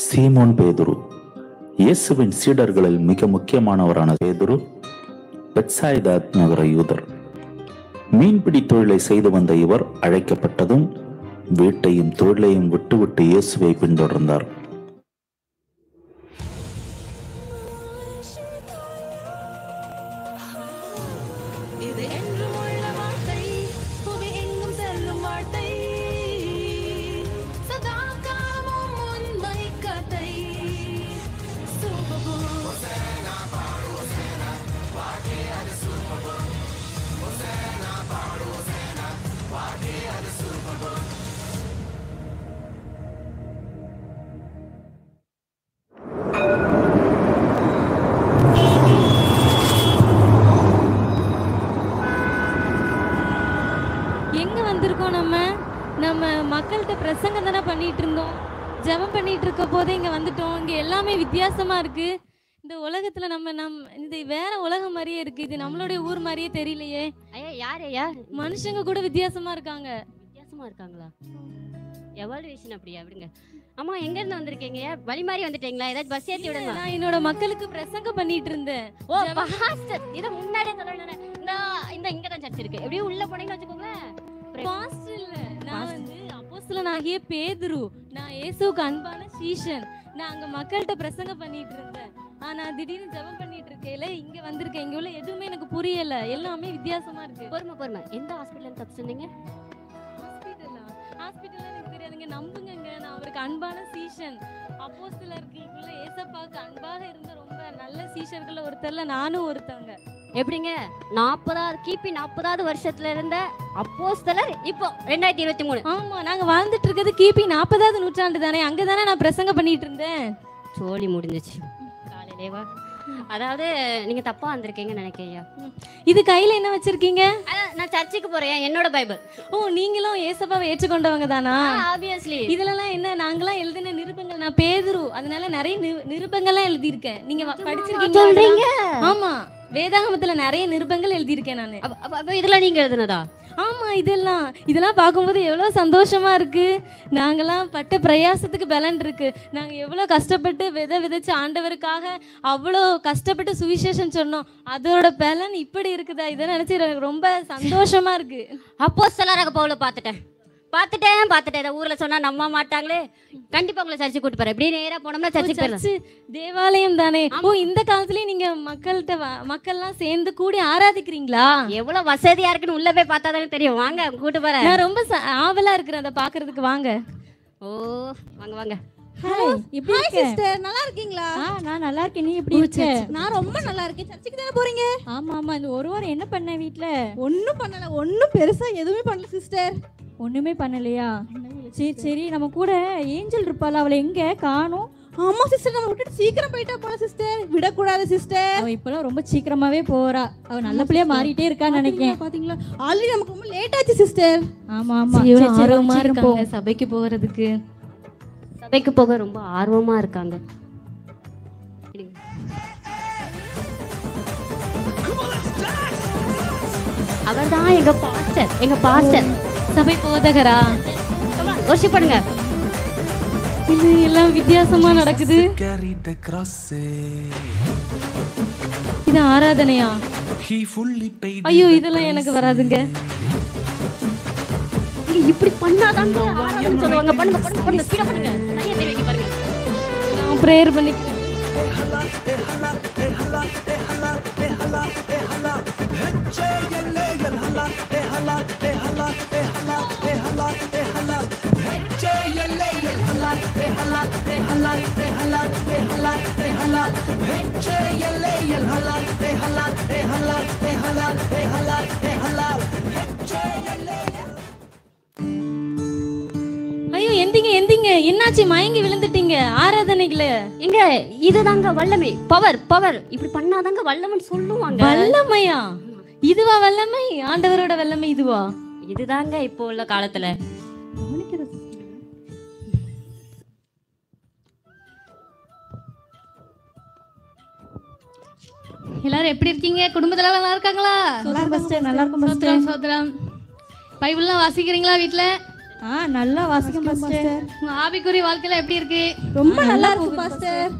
சீமோன் பேதுரு. இயேசுவின் சீடர்களில் மிக முக்கியமானவரான பேதுரு பெத்சாயிதா நகர யூதர். மீன்பிடி தொழிலை செய்து வந்த இவர் அழைக்கப்பட்டதும் வீட்டையும் தொழிலையும் விட்டுவிட்டு இயேசுவை பின்தொடர்ந்தார். நம்ம மக்கள்கிட்ட பிரசங்கம் தானே பண்ணிட்டு இருந்தோம், ஜெபம் பண்ணிட்டு இருக்க போதே இங்க வந்துட்டோம். இங்க எல்லாமே வித்தியாசமா இருக்கு. இந்த உலகத்துல நம்ம இந்த வேற உலகம் மாதிரியே இருக்கு. இது நம்மளுடைய ஊர் மாதிரியே தெரியலையே. ஐயா யார் ஐயா? மனுஷங்க கூட வித்தியாசமா இருக்காங்க. வித்தியாசமா இருக்காங்களா? எவாலுவேஷன் அப்படியா? விடுங்க. அம்மா எங்க இருந்து வந்திருக்கீங்க? வழி மாதிரி வந்துட்டீங்களா? ஏதாச்சும் பஸ் ஏத்தி விடுங்க. நான் என்னோட மக்களுக்கு பிரசங்கம் பண்ணிட்டு இருந்தேன். ஓ பாஸ்டர், இத முன்னாடியே சொல்லணும். இந்த இங்க தான் சர்ச் இருக்கு. எப்படியும் உள்ள போனீங்கன்னு வெச்சுக்கோங்க. பாஸ்டர் இல்ல, நான் வந்து அப்போஸ்தலனாகிய பேதுரு. நான் இயேசுவுக்கு அன்பான சீஷன். நான் அங்க மக்கள்கிட்ட பிரசங்கம் பண்ணிட்டு இருந்தேன். ஆனா திடீர்னு ஜெபம் பண்ணிட்டு இருக்கையில இங்க வந்திருக்கேன். இங்க உள்ள எதுவுமே எனக்கு புரியல. எல்லாமே வித்தியாசமா இருக்கு. பொறுமை. எந்த ஹாஸ்பிடல்ல தப்பு சொன்னீங்க? ஹாஸ்பிடல்ல எனக்கு தெரியாதுங்க. நம்புங்கங்க, நான் அவருக்கு அன்பான சீஷன். அப்போஸ்தலருக்குள்ள ஏசப்பாவுக்கு அன்பாக இருந்த ரொம்ப நல்ல சீஷர்கள்ல ஒருத்தர்ல நானும் ஒருத்தவங்க. எப்படிங்க 40வது கிபி 40வது வருஷத்துல இருந்த அப்போஸ்தலர் இப்போ 2023? ஆமா, நாங்க வாழ்ந்துட்டு இருக்கிறது கிபி 40வது நூற்றாண்டு தானே. அங்கதானே நான் பிரசங்கம் பண்ணிட்டு இருந்தேன். சோலி முடிஞ்சிச்சு காலையிலேவா? அதாவது நீங்க தப்பா வந்திருக்கீங்கன்னு நினைக்கிறீங்க. இது கையில என்ன வச்சிருக்கீங்க? நான் சர்ச்சுக்கு போறேன், என்னோட பைபிள். ஓ, நீங்களும் ஏசப்பாவை ஏற்றுக்கொண்டவங்க தானா? ஆப்வியஸ்லி. இதுலலாம் என்ன, நாங்களாம் எழுதின நிருபங்கள். நான் பேதுரு, அதனால நிறைய நிருபங்கள்லாம் எழுதியிருக்கேன். நீங்க படிச்சிருக்கீங்க? ஆமா, வேதாகமத்துல நிறைய நிருபங்கள் எழுதியிருக்கேன் நானு. இதெல்லாம் நீங்க எழுதுனதா? ஆமா, இதெல்லாம் பார்க்கும்போது எவ்வளவு சந்தோஷமா இருக்கு. நாங்கெல்லாம் பட்ட பிரயாசத்துக்கு பலன் இருக்கு. நாங்க எவ்வளவு கஷ்டப்பட்டு விதைச்சு ஆண்டவருக்காக அவ்வளோ கஷ்டப்பட்டு சுவிசேஷம் சொன்னோம். அதோட பலன் இப்படி இருக்குதா? இதை நினைச்சு எனக்கு ரொம்ப சந்தோஷமா இருக்கு. அப்போஸ்தலராக பவுல பார்த்துட்டேன். இதை ஊர்ல சொன்னா நம்ப மாட்டாங்களே. கண்டிப்பா உங்களை சர்ச்சுக்கு கூட்டு போறேன். இப்படி நேரா போனோம்னா சர்ச்சுக்கு போயிடலாம். தேவாலயம் தானே. ஓ, இந்த காலத்துலயும் நீங்க மக்கள்லாம் சேர்ந்து கூடி ஆராதிக்கிறீங்களா? எவ்வளவு வசதியா இருக்குன்னு உள்ள போய் பார்த்தா தானே தெரியும். வாங்க, கூட்டு போறேன். நான் ரொம்ப ஆவலா இருக்கிறேன் அதை பாக்குறதுக்கு. வாங்க. ஓ வாங்க. ஹாய், எப்படி இருக்கீங்க சிஸ்டர்? நல்லா இருக்கீங்களா? நான் நல்லா இருக்கேன். நீ எப்படி இருக்க? நான் ரொம்ப நல்லா இருக்கேன். சர்ச்சுக்கு தானே போறீங்க? ஆமா, இந்த ஒரு வாரம் என்ன பண்ண வீட்ல? ஒண்ணும் பண்ணல. ஒண்ணும் பெருசா எதுவுமே பண்ணல சிஸ்டர். ஒண்ணுமே பண்ணலையா? சரி, நம்ம கூட ஏஞ்சல் இருப்பாள், அவளை எங்க காணோம்? ஆமா சிஸ்டர், நம்ம விட்டுட்டு சீக்கிரம் போயிட்டா போல சிஸ்டர். விடக்கூடாது சிஸ்டர். அவ இப்பெல்லாம் ரொம்ப சீக்கிரமாவே போறா. அவ நல்ல பிள்ளையா மாறிட்டே இருக்கான்னு நினைக்கிறேன். பாத்தீங்களா, ஆல்ரெடி நமக்கு ரொம்ப லேட் ஆச்சு சிஸ்டர். ஆமா, ஆர்வமா இருக்காங்க சபைக்கு போறதுக்கு. சபைக்கு போக ரொம்ப ஆர்வமா இருக்காங்க. அவர்தான் எங்க பாஸ்டர் சபை போதகரா? வர்ஷிப் பண்ணுங்க. இது எல்லாம் வித்தியாசமா நடக்குது. இது ஆராதனையா? ஐயோ, இதெல்லாம் எனக்கு வராதுங்க. இப்படி பண்ணாதாங்க ஆராதனை சொல்லுவாங்க. பண்ணுங்க ஸ்பீடா பண்ணுங்க. நிறைய பேர் வைக்க பாருங்க. நான் பிரேயர் பண்ணிக்கிறேன். ஐயோ, எந்திங்க. என்னாச்சு? மயங்கி விழுந்துட்டீங்க ஆராதனைக்குல? எங்க இதுதாங்க வல்லமை. பவர் இப்படி பண்ணாதாங்க வல்லமைன்னு சொல்லுவாங்க. வல்லமையா? இதுவா வல்லமை? ஆண்டவரோட வல்லமை இதுவா? இதுதாங்க இப்போ உள்ள காலத்துல. எல்லாரும் எப்படி இருக்கீங்க? குடும்பத்துல நல்லா இருக்காங்களா? நல்லா இருக்கும். சோதரம். பைபிள்லாம் வாசிக்கிறீங்களா வீட்டுல? நல்லா வாசிக்கும் பாஸ்டர். உங்க ஆவிக்குரிய வாழ்க்கையில எப்படி இருக்கு? ரொம்ப நல்லா இருக்கு பாஸ்டர்.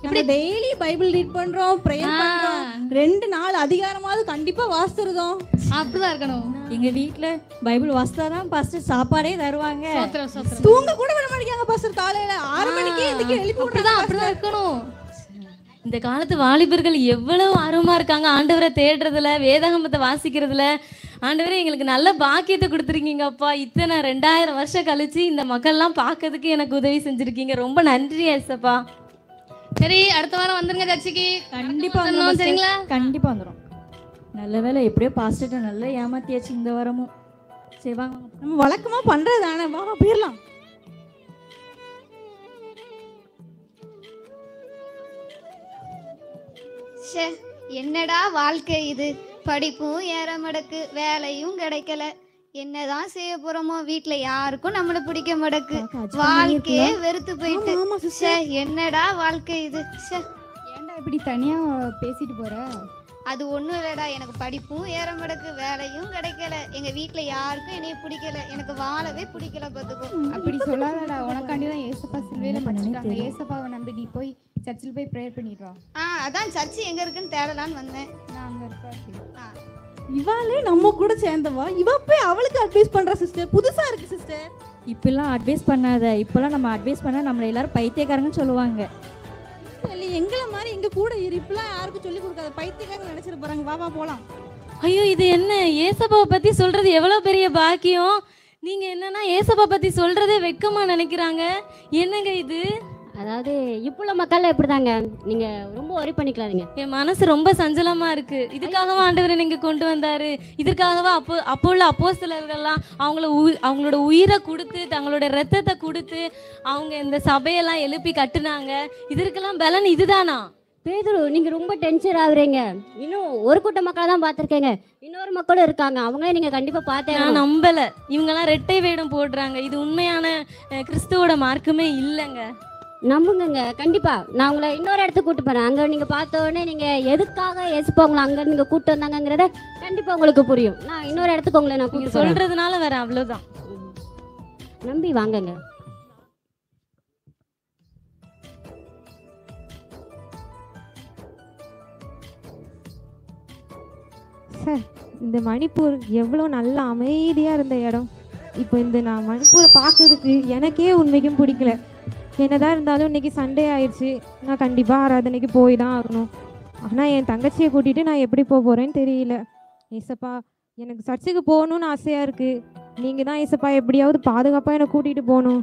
எப்படி டெய்லி பைபிள் ரீட் பண்றோம், ப்ரேயர் பண்றோம். 2 நாள் அதிகாரமாவது கண்டிப்பா வாசித்துறோம். அப்படிதான் இருக்கணும். எங்க வீட்ல பைபிள் வாசித்தாதான் பாஸ்டர் சாப்பாடே தருவாங்க. சோத்திரம் சோத்திரம். தூங்க கூட விட மாட்டேங்காங்க பாஸ்டர். காலையில 6 மணிக்கே எந்திரிக்க எழுப்பி விடுறாங்க. அப்படிதான் இருக்கணும். இந்த காலத்து வாலிபர்கள் எவ்வளவு ஆர்வமா இருக்காங்க ஆண்டவரை தேடுறதுல, வேதாகமத்தை வாசிக்கிறதுல. ஆண்டவரே எங்களுக்கு நல்ல பாக்கியத்தை கொடுத்துருக்கீங்க அப்பா. இத்தனை 2000 வருஷம் கழிச்சு இந்த மக்கள்லாம் பார்க்கறதுக்கு எனக்கு உதவி செஞ்சிருக்கீங்க. ரொம்ப நன்றி ஏசப்பா. சரி, அடுத்த வாரம் வந்துருங்க சர்ச்சுக்கு. கண்டிப்பா வந்துரும், வந்துரும் சரிங்களா? கண்டிப்பா வந்துரும். நல்ல வேளை எப்படியோ பாஸ்டர்ட்ட நல்லா ஏமாத்தியாச்சு இந்த வாரமும். சரி வாங்க. நம்ம வழக்கமா பண்றது தானே. வாங்க போயிடலாம். என்னடா வாழ்க்கை இது, படிப்பும் ஏற மடக்கு, வேலையும் கிடைக்கல, என்னதான் செய்ய போறோமோ, வீட்டுல யாருக்கும் நம்மள பிடிக்க மடக்கு, வாழ்க்கையே வெறுத்து போயிட்டு. என்னடா வாழ்க்கை இது. ஏன்டா இப்படி தனியா பேசிட்டு போற? அது ஒண்ணும் இல்லடா, எனக்கு படிப்பும் ஏற மடக்கு, வேலையும் கிடைக்கல, எங்க வீட்டுல யாருக்கும் என்னைய பிடிக்கல, எனக்கு வாழவே பிடிக்கல பாத்துக்கோ. அப்படி சொல்லாதடா, உனக்காண்டிதான் ஏசப்பா சிலுவையில மடிச்சிட்டாங்க. ஏசப்பாவை நம்பி நீ போய் சர்ச்சில் போய் ப்ரேயர் பண்ணிடுறா. அதான் சர்ச்சு எங்க இருக்குன்னு தேடலான்னு வந்தேன். நான் அங்க இருக்கா. இவாளே நம்ம கூட சேர்ந்தவா, இவ போய் அவளுக்கு அட்வைஸ் பண்ற சிஸ்டர். புதுசா இருக்கு சிஸ்டர். இப்பெல்லாம் அட்வைஸ் பண்ணாத. இப்பெல்லாம் நம்ம அட்வைஸ் பண்ணா நம்மள எல்லாரும் பைத்தியக்காரங்கன்னு சொல்லுவாங்க. எங்களை மாதிரி எங்க கூட இரு. இப்பெல்லாம் யாருக்கும் சொல்லி கொடுக்காத, பைத்தியக்காரங்க நினைச்சிட்டு போறாங்க. வா வா போலாம். ஐயோ, இது என்ன? ஏசப்பாவை பத்தி சொல்றது எவ்வளவு பெரிய பாக்கியம். நீங்க என்னன்னா ஏசப்பா பத்தி சொல்றதே வெக்கமா நினைக்கிறாங்க. என்னங்க இது? அதாவது இப்போ உள்ள மக்கள் எப்படிதாங்க, நீங்க ரொம்ப ஒரி பண்ணிக்கலாதீங்க. என் மனசு ரொம்ப சஞ்சலமா இருக்கு. இதுக்காகவா ஆண்டவரை நீங்க கொண்டு வந்தாரு? இதற்காகவா அப்போ உள்ள அப்போஸ்தலர்கள்லாம் அவங்களோட உயிரை கொடுத்து, தங்களோட ரத்தத்தை கொடுத்து அவங்க இந்த சபையெல்லாம் எழுப்பி கட்டுனாங்க. இதற்கெல்லாம் பலன் இதுதானா? பேதுரு, நீங்க ரொம்ப டென்ஷன் ஆகுறீங்க. இன்னும் ஒரு கூட்ட மக்களை தான் பார்த்துருக்கேங்க, இன்னொரு மக்களும் இருக்காங்க. அவங்களே நீங்க கண்டிப்பா பார்த்தேன். நான் நம்பல. இவங்கெல்லாம் ரெட்டை வேடம் போடுறாங்க. இது உண்மையான கிறிஸ்துவோட மார்க்குமே இல்லைங்க. நம்புங்க, கண்டிப்பா நான் உங்களை இன்னொரு இடத்துக்கு கூட்டு போறேன். அங்க நீங்க பார்த்த உடனே நீங்க எதுக்காக ஏசுப்பா உங்களை அங்க நீங்க கூட்டு வந்தாங்கிறத கண்டிப்பா உங்களுக்கு புரியும். நான் இன்னொரு இடத்துக்கு உங்களை நான் கூட்டு சொல்றதுனால வேற அவ்வளவுதான். நம்பி வாங்கங்க. சார், இந்த மணிப்பூர் எவ்வளோ நல்ல அமைதியாக இருந்த இடம். இப்போ நான் மணிப்பூரை பார்க்கறதுக்கு எனக்கே உண்மைக்கும் பிடிக்கல. என்னதான் இருந்தாலும் இன்னைக்கு சண்டே ஆயிடுச்சு. நான் கண்டிப்பாக ஆராதனைக்கு போய் தான் ஆகணும். ஆனால் என் தங்கச்சியை கூட்டிகிட்டு நான் எப்படி போக போகிறேன்னு தெரியல. ஏசப்பா, எனக்கு சர்ச்சுக்கு போகணுன்னு ஆசையாக இருக்குது. நீங்கள் தான் ஏசப்பா எப்படியாவது பாதுகாப்பாக என்னை கூட்டிகிட்டு போகணும்.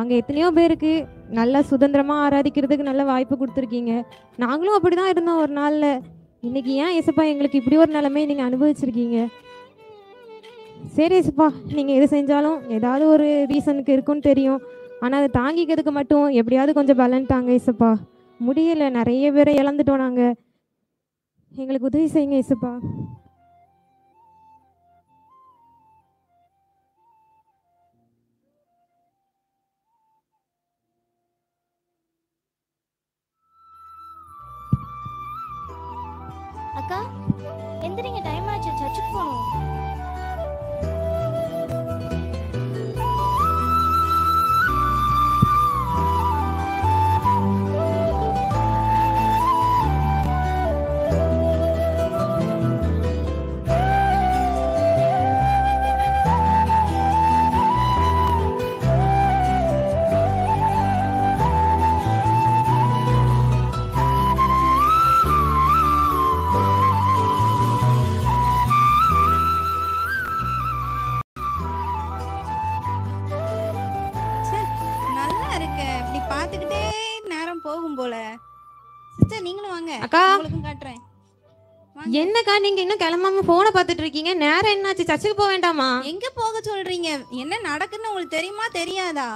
அங்கே எத்தனையோ பேருக்கு நல்லா சுதந்திரமாக ஆராதிக்கிறதுக்கு நல்ல வாய்ப்பு கொடுத்துருக்கீங்க. நாங்களும் அப்படி தான் இருந்தோம் ஒரு நாளில். இன்னைக்கு ஏன் ஏசப்பா எங்களுக்கு இப்படி ஒரு நிலைமை நீங்கள் அனுபவிச்சிருக்கீங்க? சரி ஏசப்பா, நீங்கள் எது செஞ்சாலும் ஏதாவது ஒரு ரீசனுக்கு இருக்குன்னு தெரியும். ஆனால் அதை தாங்கிக்கிறதுக்கு மட்டும் எப்படியாவது கொஞ்சம் பலன் தாங்க ஏசப்பா. முடியலை, நிறைய பேரை இழந்துட்டோம் நாங்கள். எங்களுக்கு உதவி செய்யுங்க ஏசப்பா. அக்கா எந்திரிங்க, டைம் ஆச்சு, சர்ச்சுக்கு போகணும். அக்கா, என்னக்கா நீங்க இன்னும் கிளம்பாம போனை பார்த்துட்டு இருக்கீங்க? நேரம் என்னாச்சு? சர்ச்சுக்கு போக வேண்டாமா? எங்க போக சொல்றீங்க? என்ன நடக்குன்னு உங்களுக்கு தெரியுமா தெரியாதா?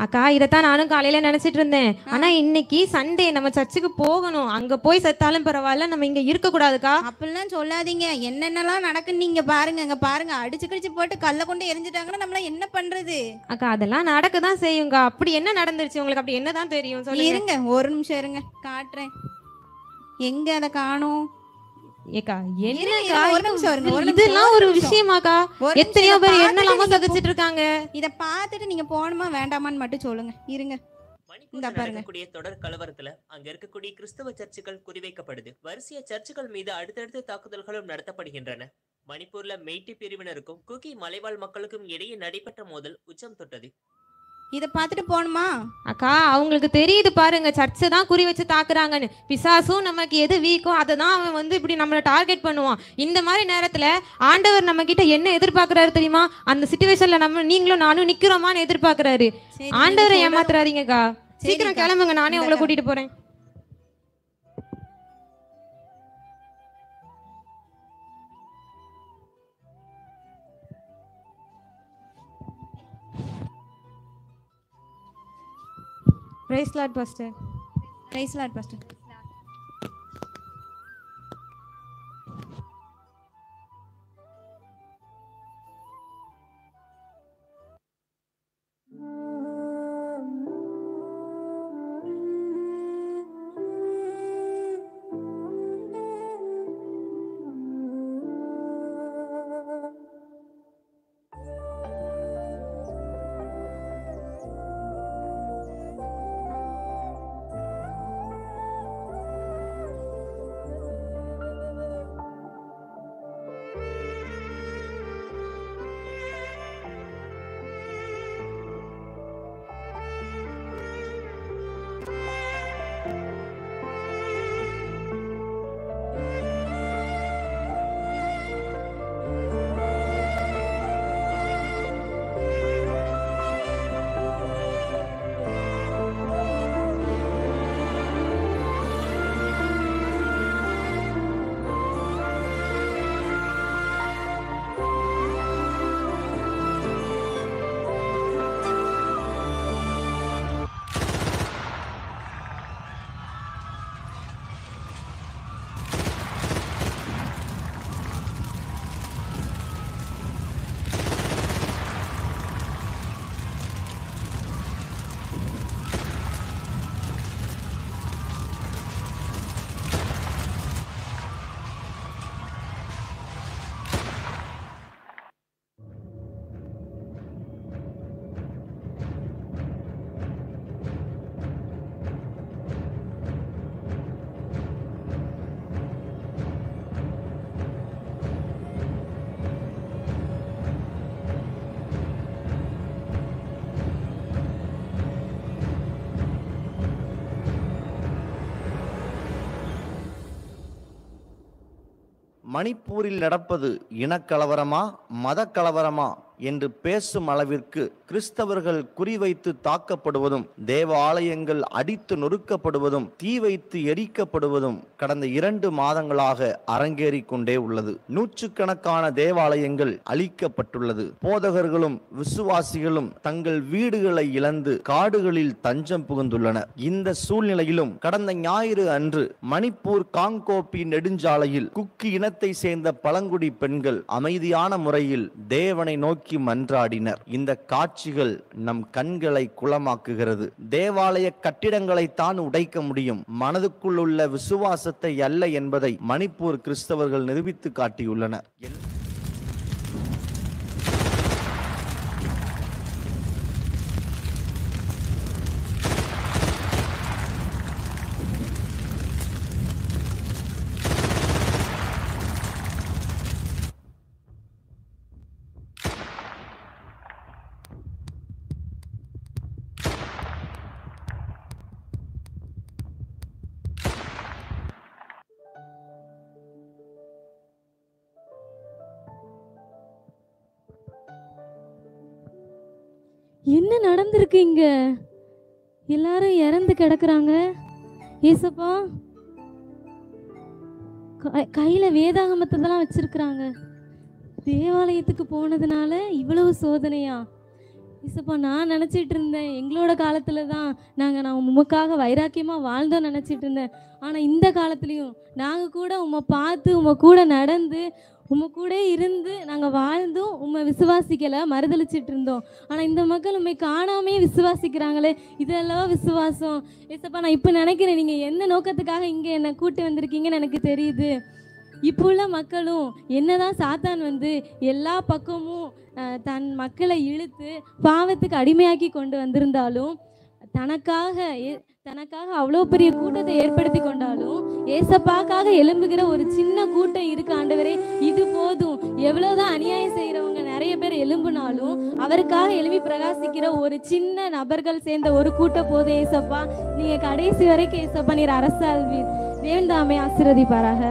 அக்கா, இதைத்தான் நானும் காலையில நினைச்சிட்டு இருந்தேன். ஆனா இன்னைக்கு சண்டே, நம்ம சர்ச்சுக்கு போகணும். அங்க போய் செத்தாலும் பரவாயில்ல, நம்ம இங்க இருக்க கூடாதுக்கா. அப்படிலாம் சொல்லாதீங்க. என்னென்னலாம் நடக்குன்னு நீங்க பாருங்க. அங்க பாருங்க, அடிச்சு கடிச்சு போட்டு கல்ல கொண்டு எரிஞ்சிட்டாங்கன்னா நம்மள என்ன பண்றது? அக்கா, அதெல்லாம் நடக்கதான் செய்யுங்க. அப்படி என்ன நடந்துருச்சு உங்களுக்கு? அப்படி என்னதான் தெரியும்? சொல்லுங்க. இருங்க, ஒரு நிமிஷம் இருங்க, காட்டுறேன். எங்க அதை காணோம்? ஏக்கா இருங்க, என்னக்கா ஒரு நிமிஷம் இருங்க, ஒரு நிமிஷம், இதெல்லாம் ஒரு ஒரு நிமிஷம். விஷயமாக்கா? ஒரு நிமிஷம், எத்தனையோ இதை பேர் பார்த்துட்டு என்னெல்லாமோ நீங்க சகிச்சிட்டு இருக்காங்க. இதை பார்த்துட்டு நீங்க போகணுமா வேண்டாமான்னு மட்டும் சொல்லுங்க. இருங்க, மணிப்பூர்ல நடக்கக்கூடிய தொடர் கலவரத்துல அங்க இருக்கக்கூடிய கிறிஸ்தவ சர்ச்சுகள் குறிவைக்கப்படுது. வரிசையா சர்ச்சுகள் மீது அடுத்தடுத்த தாக்குதல்களும் நடத்தப்படுகின்றன. மணிப்பூர்ல மெய்ட்டி பிரிவினருக்கும் குக்கி மலைவாழ் மக்களுக்கும் இடையே நடைபெற்ற மோதல் உச்சம் தொட்டது. இதை பார்த்துட்டு போகணுமா? அக்கா அவங்களுக்கு தெரியுது பாருங்க, சர்ச்சை தான் குறி வச்சு தாக்குறாங்கன்னு. பிசாசும் நமக்கு எது வீக்கோ அதை தான் அவன் வந்து இப்படி நம்மளை டார்கெட் பண்ணுவான். இந்த மாதிரி நேரத்துல ஆண்டவர் நம்ம கிட்ட என்ன எதிர்பார்க்கறாரு தெரியுமா? அந்த சிச்சுவேஷன்ல நம்ம நீங்களும் நானும் நிக்கிறோமான்னு எதிர்பார்க்கறாரு. ஆண்டவரை ஏமாத்துறாதீங்கக்கா. சீக்கிரம் கிளம்புங்க, நானே உங்களை கூட்டிட்டு போறேன். Praise lord pastor. Praise lord pastor. மணிப்பூரில் நடப்பது இனக்கலவரமா மத கலவரமா என்று பேசும் அளவிற்கு கிறிஸ்தவர்கள் குறிவைத்து தாக்கப்படுவதும், தேவாலயங்கள் அடித்து நொறுக்கப்படுவதும், தீ வைத்து எரிக்கப்படுவதும் கடந்த 2 மாதங்களாக அரங்கேறி கொண்டே உள்ளது. நூற்றுக்கணக்கான தேவாலயங்கள் அழிக்கப்பட்டுள்ளது. போதகர்களும் விசுவாசிகளும் தங்கள் வீடுகளை இழந்து காடுகளில் தஞ்சம் புகுந்துள்ளனர். இந்த சூழ்நிலையிலும் கடந்த ஞாயிறு அன்று மணிப்பூர் காங்கோப்பி நெடுஞ்சாலையில் குக்கி இனத்தை சேர்ந்த பழங்குடி பெண்கள் அமைதியான முறையில் தேவனை நோக்கி மன்றாடினர். இந்த காட்சிகள் நம் கண்களை குளமாக்குகிறது. தேவாலய கட்டிடங்களை தான் உடைக்க முடியும், மனதுக்குள் உள்ள விசுவாசத்தை அல்ல என்பதை மணிப்பூர் கிறிஸ்தவர்கள் நிரூபித்து காட்டியுள்ளனர். என்ன நடந்திருக்கு இங்க? எல்லாரும் இறந்து கிடக்குறாங்க. ஏசப்பா, கையில வேதாகமத்தெல்லாம் வச்சிருக்கிறாங்க. தேவாலயத்துக்கு போனதுனால இவ்வளவு சோதனையா? ஏசப்பா, நான் நினச்சிட்டு இருந்தேன் எங்களோட காலத்துல தான் நான் உமக்காக வைராக்கியமா வாழ்ந்தோம் நினச்சிட்டு இருந்தேன். ஆனால் இந்த காலத்துலேயும் நாங்கள் கூட உம்மை பார்த்து உம்மை கூட நடந்து உம்மை கூட இருந்து நாங்கள் வாழ்ந்தும் உம்மை விசுவாசிக்கலை, மறுதளிச்சிட்டு இருந்தோம். ஆனால் இந்த மக்கள் உண்மை காணாமே விசுவாசிக்கிறாங்களே, இதெல்லாம் விசுவாசம். ஏசப்பா, நான் இப்போ நினைக்கிறேன் நீங்கள் எந்த நோக்கத்துக்காக இங்கே என்னை கூட்டி வந்திருக்கீங்கன்னு எனக்கு தெரியுது. இப்போ உள்ள மக்களும் என்னதான் சாத்தான் வந்து எல்லா பக்கமும் தன் மக்களை இழுத்து பாவத்துக்கு அடிமையாக்கி கொண்டு வந்திருந்தாலும் தனக்காக அவ்வளோ பெரிய கூட்டத்தை ஏற்படுத்தி கொண்டாலும் ஏசப்பாக்காக எழும்புகிற ஒரு சின்ன கூட்டம் இருக்கு ஆண்டவரே, இது போதும். எவ்வளவுதான் அநியாயம் செய்யறவங்க நிறைய பேர் எழும்புனாலும் அவருக்காக எழுப்பி பிரகாசிக்கிற ஒரு சின்ன நபர்கள் சேர்ந்த ஒரு கூட்டம் போதும் ஏசப்பா. நீங்க கடைசி வரைக்கும் ஏசப்பா நீர் அரசாள்வீர். தேவன் தாமே ஆசீர்வதிப்பாராக.